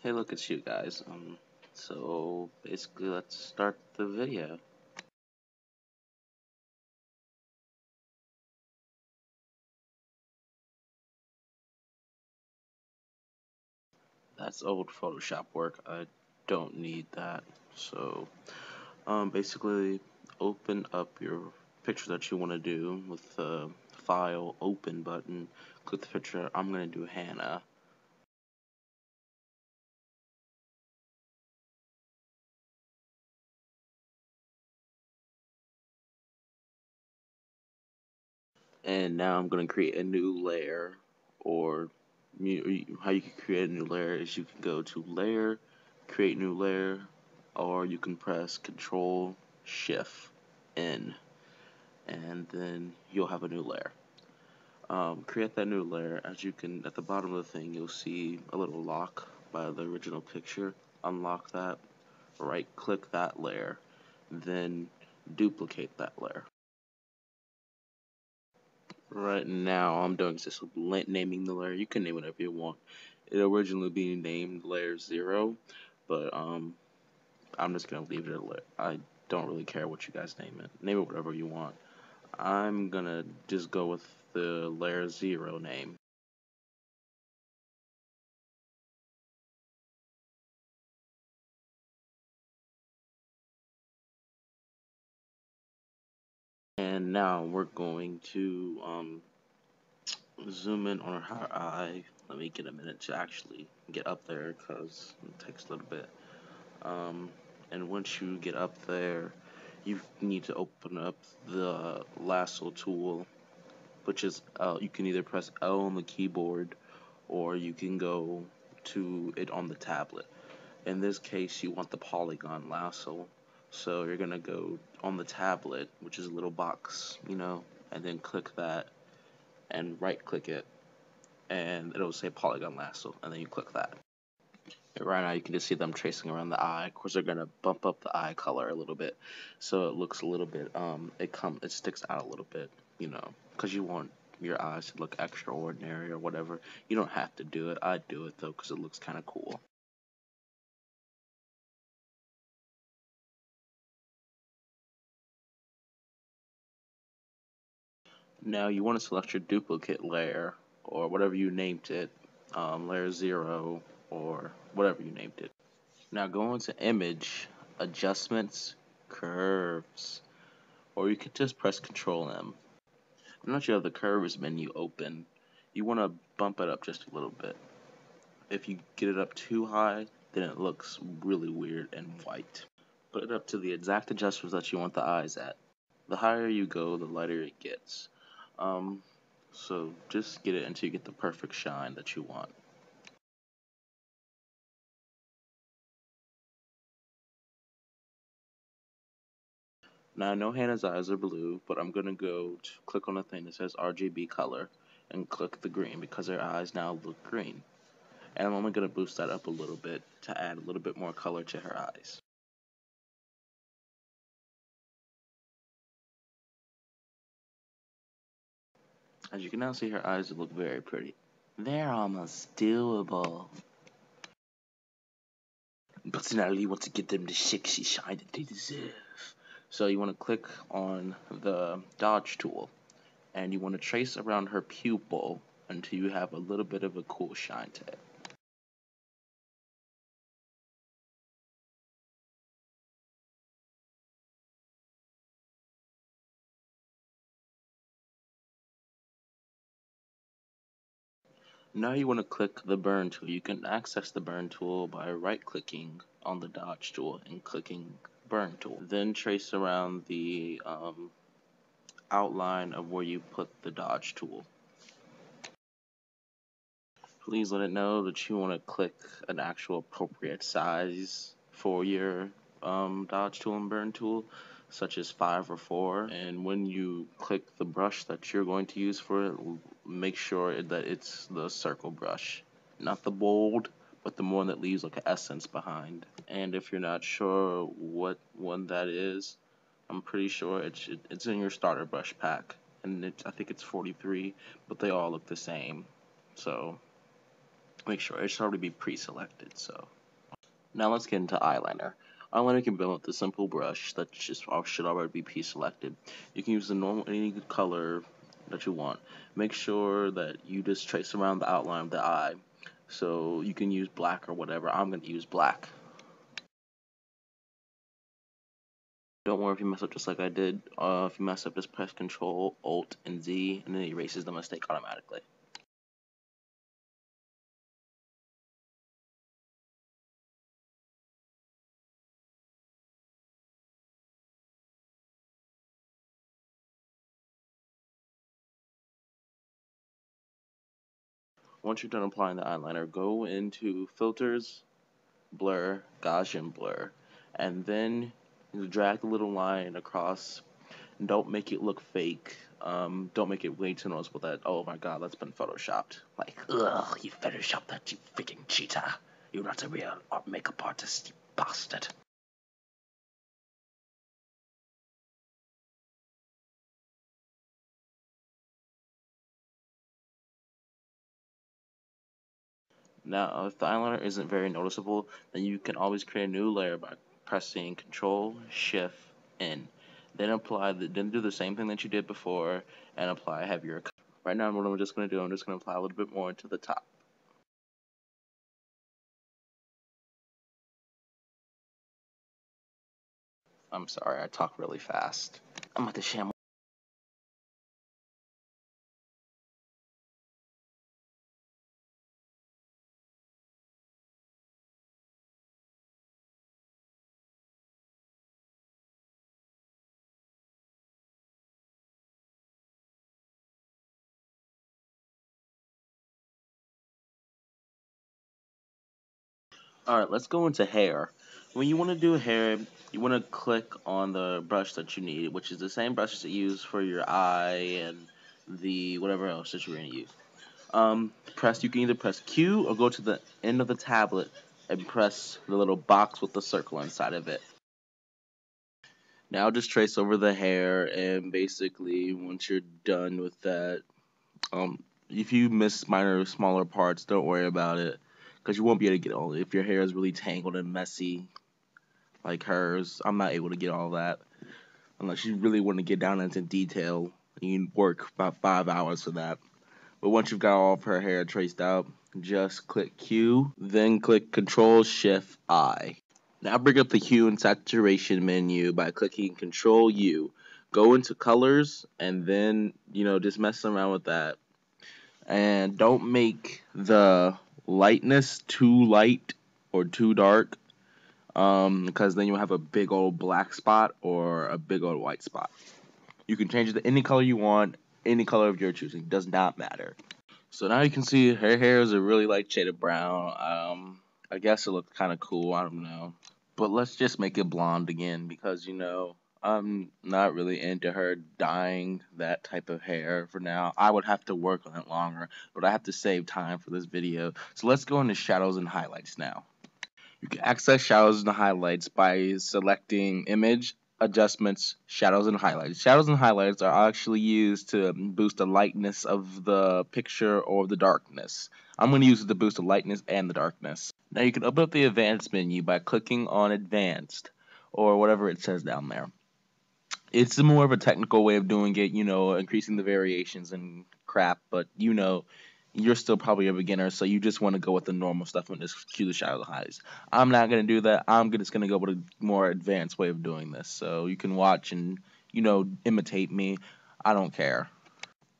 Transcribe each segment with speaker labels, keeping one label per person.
Speaker 1: Hey, look, it's you guys. So basically, let's start the video. That's old Photoshop work. I don't need that. So, basically, open up your picture that you want to do with the File Open button. Click the picture. I'm gonna do Hannah. And now I'm gonna create a new layer, or how you can create a new layer is you can go to Layer, Create New Layer, or you can press Control Shift N, and then you'll have a new layer. Create that new layer. As you can, at the bottom of the thing, you'll see a little lock by the original picture. Unlock that, right click that layer, then duplicate that layer. Right now, I'm doing just naming the layer. You can name whatever you want. It originally being named layer 0, but I'm just gonna leave it at layer. I don't really care what you guys name it. Name it whatever you want. I'm gonna just go with the layer 0 name. And now we're going to zoom in on her eye. Let me get a minute to actually get up there because it takes a little bit. Um, and once you get up there, you need to open up the lasso tool, which is you can either press L on the keyboard or you can go to it on the tablet. In this case, you want the polygon lasso. So you're gonna go on the tablet, which is a little box, and then click that and right click it, and it'll say polygon lasso, and then you click that. Right now you can just see them tracing around the eye. Of course, they're gonna bump up the eye color a little bit, so it looks a little bit it sticks out a little bit, because you want your eyes to look extraordinary or whatever. You don't have to do it. I do it though because it looks kind of cool. Now you want to select your duplicate layer or whatever you named it, layer 0 or whatever you named it. Now go into Image, Adjustments, Curves, or you could just press Control M. Once you have the curves menu open, you want to bump it up just a little bit. If you get it up too high, then it looks really weird and white. Put it up to the exact adjustments that you want the eyes at. The higher you go, the lighter it gets. Um, so just get it until you get the perfect shine that you want. Now I know Hannah's eyes are blue, but I'm gonna go to click on the thing that says RGB color and click the green because her eyes now look green. And I'm only going to boost that up a little bit to add a little bit more color to her eyes. As you can now see, her eyes look very pretty. They're almost doable. But now you want to get them the sexy shine that they deserve. So you want to click on the dodge tool and you want to trace around her pupil until you have a little bit of a cool shine to it. Now you want to click the burn tool. You can access the burn tool by right clicking on the dodge tool and clicking burn tool. Then trace around the outline of where you put the dodge tool. Please let it know that you want to click an actual appropriate size for your dodge tool and burn tool, such as 5 or 4. And when you click the brush that you're going to use for it, make sure that it's the circle brush, not the bold, but the one that leaves like an essence behind. And if you're not sure what one that is, I'm pretty sure it's in your starter brush pack, and I think it's 43, but they all look the same. So make sure it should already be pre-selected. So now let's get into eyeliner. Eyeliner can be done with a simple brush that should already be pre-selected. You can use the normal any color that you want. Make sure that you just trace around the outline of the eye. So you can use black or whatever. I'm going to use black. Don't worry if you mess up just like I did. If you mess up, just press Control, Alt, and Z, and then it erases the mistake automatically. Once you're done applying the eyeliner, go into Filters, Blur, Gaussian Blur, and then you drag the little line across. Don't make it look fake. Don't make it way too noticeable that, oh my god, that's been photoshopped. Like, ugh, you photoshopped that, you freaking cheater. You're not a real makeup artist, you bastard. Now, if the eyeliner isn't very noticeable, then you can always create a new layer by pressing Control Shift N. Then do the same thing that you did before and apply heavier. Right now, what I'm just going to do, I'm just going to apply a little bit more to the top. I'm sorry, I talk really fast. I'm at the sham. Alright, let's go into hair. When you want to do hair, you want to click on the brush that you need, which is the same brush that you use for your eye and the whatever else that you're going to use. You can either press Q or go to the end of the tablet and press the little box with the circle inside of it. Now just trace over the hair, and basically once you're done with that, if you miss minor smaller parts, don't worry about it, because you won't be able to get all. If your hair is really tangled and messy like hers, I'm not able to get all that unless you really want to get down into detail. You can work about 5 hours for that. But once you've got all of her hair traced out, just click Q, then click Control Shift I. Now bring up the hue and saturation menu by clicking Control U. Go into colors and then, just mess around with that. And don't make the lightness too light or too dark, because then you'll have a big old black spot or a big old white spot. You can change it to any color you want, any color of your choosing. It does not matter. So now you can see her hair is a really light shade of brown. I guess it looks kind of cool. I don't know. But let's just make it blonde again because, I'm not really into her dyeing that type of hair for now. I would have to work on it longer, but I have to save time for this video. So let's go into shadows and highlights now. You can access shadows and highlights by selecting Image, Adjustments, Shadows and Highlights. Shadows and highlights are actually used to boost the lightness of the picture or the darkness. I'm going to use it to boost the lightness and the darkness. Now you can open up the Advanced menu by clicking on Advanced or whatever it says down there. It's more of a technical way of doing it, increasing the variations and crap, but you're still probably a beginner, so you just want to go with the normal stuff and just cue the shadow highs. I'm not going to do that. I'm just going to go with a more advanced way of doing this, so you can watch and, imitate me. I don't care.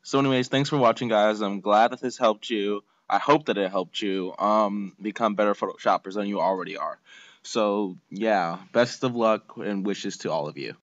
Speaker 1: So anyways, thanks for watching, guys. I'm glad that this helped you. I hope that it helped you become better Photoshoppers than you already are. So, yeah, best of luck and wishes to all of you.